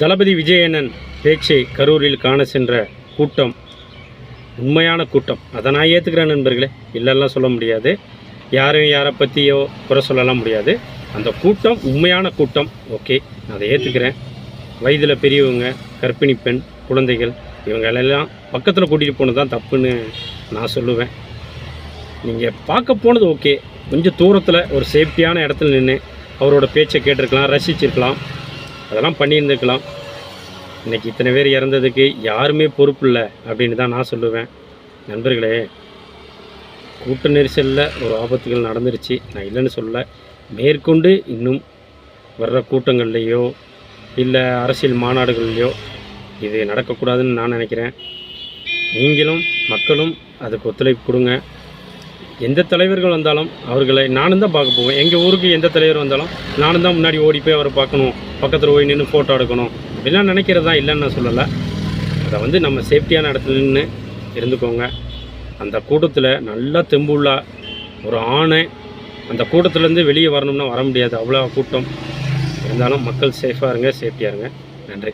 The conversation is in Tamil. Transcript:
தளபதி விஜயண்ணன் பேச்சை கரூரில் காண சென்ற கூட்டம் உண்மையான கூட்டம். அதை நான் ஏற்றுக்கிறேன் நண்பர்களே, இல்லைலாம் சொல்ல முடியாது. யாரையும் யாரை பற்றியோ குறை சொல்லலாம் முடியாது. அந்த கூட்டம் உண்மையான கூட்டம். ஓகே, நான் அதை ஏற்றுக்கிறேன். வயதில் பெரியவங்க, கர்ப்பிணி பெண், குழந்தைகள் இவங்களெல்லாம் பக்கத்தில் கூட்டிகிட்டு போனது தான் தப்புன்னு நான் சொல்லுவேன். நீங்கள் பார்க்க போனது ஓகே, கொஞ்சம் தூரத்தில் ஒரு சேஃப்டியான இடத்துல நின்று அவரோட பேச்சை கேட்டிருக்கலாம், ரசிச்சிருக்கலாம், அதெல்லாம் பண்ணியிருந்துருக்கலாம். இன்றைக்கி இத்தனை பேர் இறந்ததுக்கு யாருமே பொறுப்பு இல்லை அப்படின்னு தான் நான் சொல்லுவேன். நண்பர்களே, கூட்ட நெரிசலில் ஒரு ஆபத்துகள் நடந்துருச்சு, நான் இல்லைன்னு சொல்லலை. மேற்கொண்டு இன்னும் வர்ற கூட்டங்கள்லேயோ இல்லை அரசியல் மாநாடுகள்லையோ இது நடக்கக்கூடாதுன்னு நான் நினைக்கிறேன். நீங்களும் மக்களும் அதுக்கு ஒத்துழைப்பு கொடுங்க. எந்த தலைவர்கள் வந்தாலும் அவர்களை நானும் தான் பார்க்க போவேன். எங்கள் ஊருக்கு எந்த தலைவர் வந்தாலும் நானும் தான் முன்னாடி ஓடி போய் அவரை பார்க்கணும், பக்கத்தில் போய் நின்று ஃபோட்டோ எடுக்கணும் அப்படிலாம் நினைக்கிறது தான், இல்லைன்னு நான் சொல்லலை. அதை நம்ம சேஃப்டியான இடத்துல நின்று இருந்துக்கோங்க. அந்த கூட்டத்தில் நல்லா தெம்புள்ள ஒரு ஆணை அந்த கூட்டத்திலேருந்து வெளியே வரணும்னா வர முடியாது, அவ்வளோ கூட்டம் இருந்தாலும். மக்கள் சேஃபாக இருங்க, சேஃப்டியாக இருங்க. நன்றி.